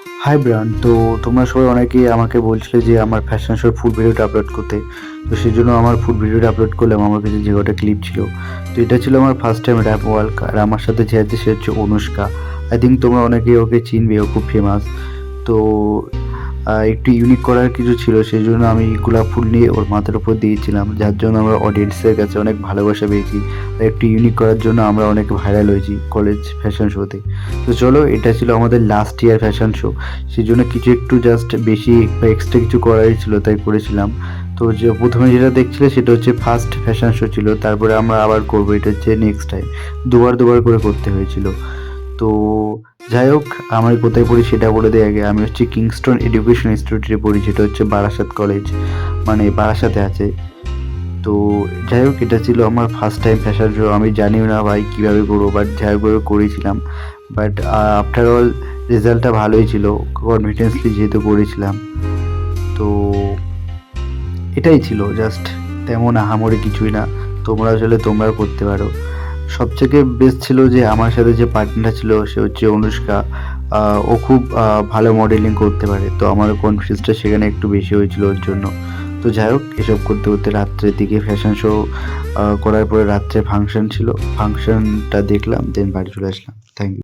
High Brian, তো তোমরা সবাই অনেকেই আমাকে বলছিলে যে আমার ফ্যাশন শোর ফুল ভিডিওটা আপলোড করতে। তো সেই জন্য আমার ফুল ভিডিওটা আপলোড করলাম। আমার কাছে যে কটা ক্লিপ ছিল, তো এটা ছিল আমার ফার্স্ট টাইম র্যাপ ওয়ার্ক। আর আমার সাথে যে আছে সে হচ্ছে অনুষ্কা। আই থিঙ্ক তোমরা অনেকেই ওকে চিনবে, ও খুব ফেমাস। তো একটু ইউনিক করার কিছু ছিল, সেই জন্য আমি গোলাপ ফুল নিয়ে ওর মাথার উপর দিয়েছিলাম, যার জন্য আমরা অডিয়েন্সের কাছে অনেক ভালোবাসা পেয়েছি। আর একটু ইউনিক করার জন্য আমরা অনেক ভাইরাল হয়েছি কলেজ ফ্যাশন শোতে। তো চলো, এটা ছিল আমাদের লাস্ট ইয়ার ফ্যাশন শো। সেই জন্য কিছু একটু জাস্ট বেশি বা এক্সট্রা কিছু করারই ছিল, তাই করেছিলাম। তো যে প্রথমে যেটা দেখছিলে সেটা হচ্ছে ফার্স্ট ফ্যাশন শো ছিল, তারপরে আমরা আবার করবো, এটা হচ্ছে নেক্সট টাইম। দুবার দুবার করে করতে হয়েছিল। তো যাই হোক, আমি কোথায় পড়ি সেটা বলে দিই আগে। আমি হচ্ছে কিংস্টন এডুকেশন ইনস্টিটিউটে পড়ি, যেটা হচ্ছে বারাসাত কলেজ, মানে বারাসাতে আছে। তো যাই হোক, এটা ছিল আমার ফার্স্ট টাইম ফ্যাশন শো। আমি জানিও না ভাই কীভাবে করবো, বাট যাই হোক করে করেছিলাম। বাট আফটার অল রেজাল্টটা ভালোই ছিল, কনফিডেন্সলি যেহেতু করেছিলাম। তো এটাই ছিল জাস্ট, তেমন আহামরি কিছুই না। তোমরা আসলে তোমরাও করতে পারো। সবথেকে বেস্ট ছিল যে আমার সাথে যে পার্টনার ছিল সে হচ্ছে অনুষ্কা। ও খুব ভালো মডেলিং করতে পারে, তো আমার কনফিডেন্সটা সেখানে একটু বেশি হয়েছিল ওর জন্য। তো যাই হোক, এসব করতে করতে রাত্রের দিকে ফ্যাশন শো করার পরে রাত্রে ফাংশন ছিল, ফাংশনটা দেখলাম, দেন বাড়ি চলে আসলাম। Thank you.